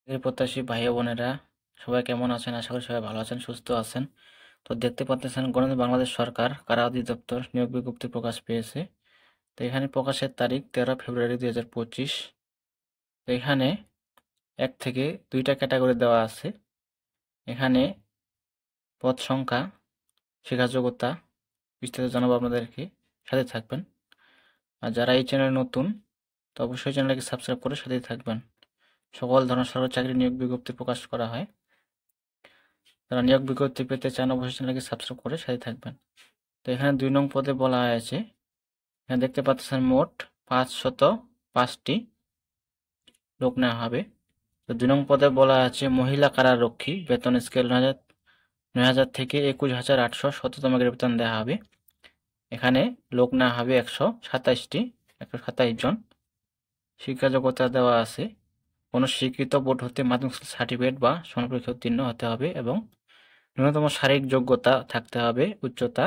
এর প্রত্যাশী ভাই ও বোনেরা সবাই কেমন আছেন? আশা করি সবাই ভালো আছেন, সুস্থ আছেন। তো দেখতে পাচ্ছেন গণতন্ত্র বাংলাদেশ সরকার কারা অধিদপ্তর নিয়োগ বিজ্ঞপ্তি প্রকাশ পেয়েছে। তো এখানে প্রকাশের তারিখ 13 ফেব্রুয়ারি 2025। তো এখানে 1 থেকে 2টা ক্যাটাগরি দেওয়া আছে। এখানে পদ সংখ্যা, শিক্ষা যোগ্যতা বিস্তারিত জানাবো আপনাদেরকে, সাথে থাকবেন। আর যারা এই চ্যানেলে নতুন তো অবশ্যই চ্যানেলকে সাবস্ক্রাইব করে সাথেই থাকবেন। সকল ধরনের সরকারি চাকরি নিয়োগ বিজ্ঞপ্তি প্রকাশ করা হয়। যারা নিয়োগ বিজ্ঞপ্তি পেতে চান অবশ্যই চ্যানেলকে সাবস্ক্রাইব করে সাথে থাকবেন। তো এখানে 2 নং পদে বলা হয়েছে, এখানে দেখতে পাচ্ছেন মোট 505টি লোক নেওয়া হবে। তো 2 নং পদে বলা আছে মহিলা কারারক্ষী, বেতন স্কেল 9,000 থেকে 21,817তম গ্রেড বেতন দেওয়া হবে। এখানে লোক নেওয়া হবে 127 জন। শিক্ষা যোগ্যতা দেওয়া আছে, কোনো স্বীকৃত বোর্ড হতে মাধ্যমিক সার্টিফিকেট বা সমান পরীক্ষা উত্তীর্ণ হতে হবে এবং ন্যূনতম শারীরিক যোগ্যতা থাকতে হবে। উচ্চতা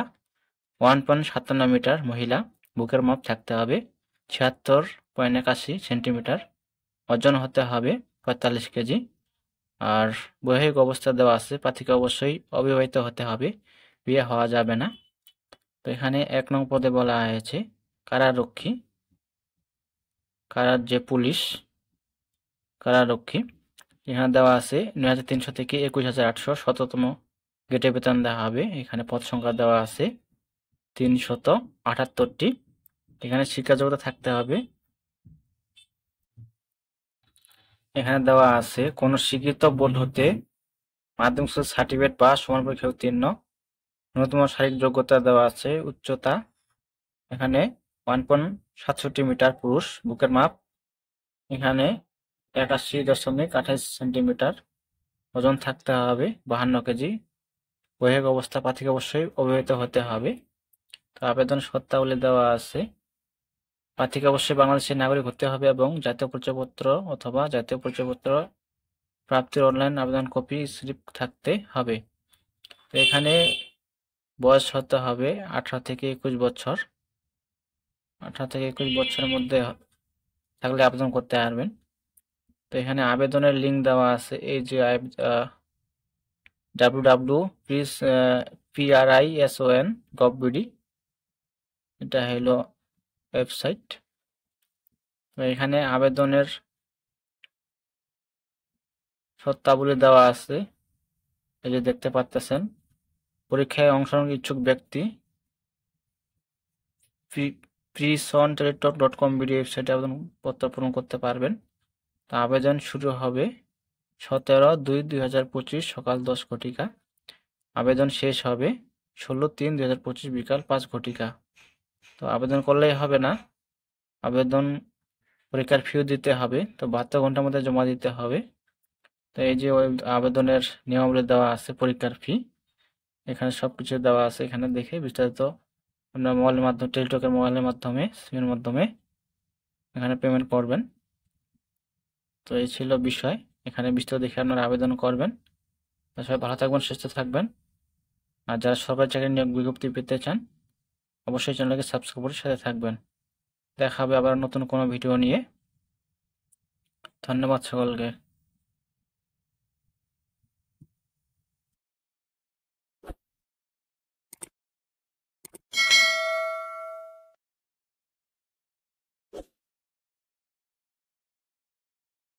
1.57 মিটার, মহিলা। বুকের মাপ থাকতে হবে 76.81 সেন্টিমিটার। ওজন হতে হবে 45 কেজি। আর বৈবাহিক অবস্থা দেওয়া আছে, প্রার্থীকে অবশ্যই অবিবাহিত হতে হবে, বিয়ে হওয়া যাবে না। তো এখানে 1 নং পদে বলা হয়েছে কারারক্ষী, কারার যে পুলিশ কারারক্ষী, এখানে দেওয়া আছে 9,300 থেকে 21,817তম গেটে বেতন দেওয়া হবে। এখানে পদ সংখ্যা দেওয়া আছে 378টি। এখানে শিক্ষা যোগ্যতা থাকতে হবে, এখানে দেওয়া আছে কোন স্বীকৃত বোর্ড হতে মাধ্যমিক সার্টিফিকেট বা সমান পরীক্ষা উত্তীর্ণ। ন্যূনতম শারীরিক যোগ্যতা দেওয়া আছে, উচ্চতা এখানে 1.67 মিটার পুরুষ। বুকের মাপ এখানে 81.28 সেন্টিমিটার। ওজন থাকতে হবে 52 কেজি। বৈবাহিক অবস্থা, প্রার্থীকে অবশ্যই অবিবাহিত হতে হবে। তো আবেদন শর্তাবলী দেওয়া আছে, প্রার্থীকে অবশ্যই বাংলাদেশের নাগরিক হতে হবে এবং জাতীয় পরিচয়পত্র অথবা জাতীয় পরিচয়পত্র প্রাপ্তির অনলাইন আবেদন কপি স্লিপ থাকতে হবে। তো এখানে বয়স হতে হবে 18 থেকে 21 বছর। 18 থেকে 21 বছরের মধ্যে থাকলে আবেদন করতে পারবেন। তো এখানে আবেদনের লিঙ্ক দেওয়া আছে, এই যে www.prison.gov.bd, এটা হলো ওয়েবসাইট। তো এখানে আবেদনের শর্তাবলী দেওয়া আছে, এই যে দেখতে পাচ্ছেন। পরীক্ষায় অংশগ্রহণ ইচ্ছুক ব্যক্তি prisontelestalk.com.bd ওয়েবসাইটে আবেদনপত্র পূরণ করতে পারবেন। তা আবেদন শুরু হবে 17/2/2025 সকাল 10 ঘটিকা। আবেদন শেষ হবে 16/3/2025 বিকাল 5 ঘটিকা। তো আবেদন করলেই হবে না, আবেদন পরীক্ষার ফিও দিতে হবে। তো 72 ঘন্টার মধ্যে জমা দিতে হবে। তো এই যে আবেদনের নিয়মাবলী দেওয়া আছে, পরীক্ষার ফি এখানে সবকিছু দেওয়া আছে। এখানে দেখে বিস্তারিত আপনার মোবাইলের মাধ্যমে, টেলিটকের মোবাইলের মাধ্যমে, সিমের মাধ্যমে এখানে পেমেন্ট করবেন। তো এই ছিল বিষয়, এখানে বিস্তারিত দেখে আপনারা আবেদন করবেন। তো সবাই ভালো থাকবেন, সুস্থ থাকবেন। আর যারা সরকারি চাকরির নিয়োগ বিজ্ঞপ্তি পেতে চান অবশ্যই চ্যানেলকে সাবস্ক্রাইব করে সাথে থাকবেন। দেখা হবে আবার নতুন কোনো ভিডিও নিয়ে। ধন্যবাদ সকলকে।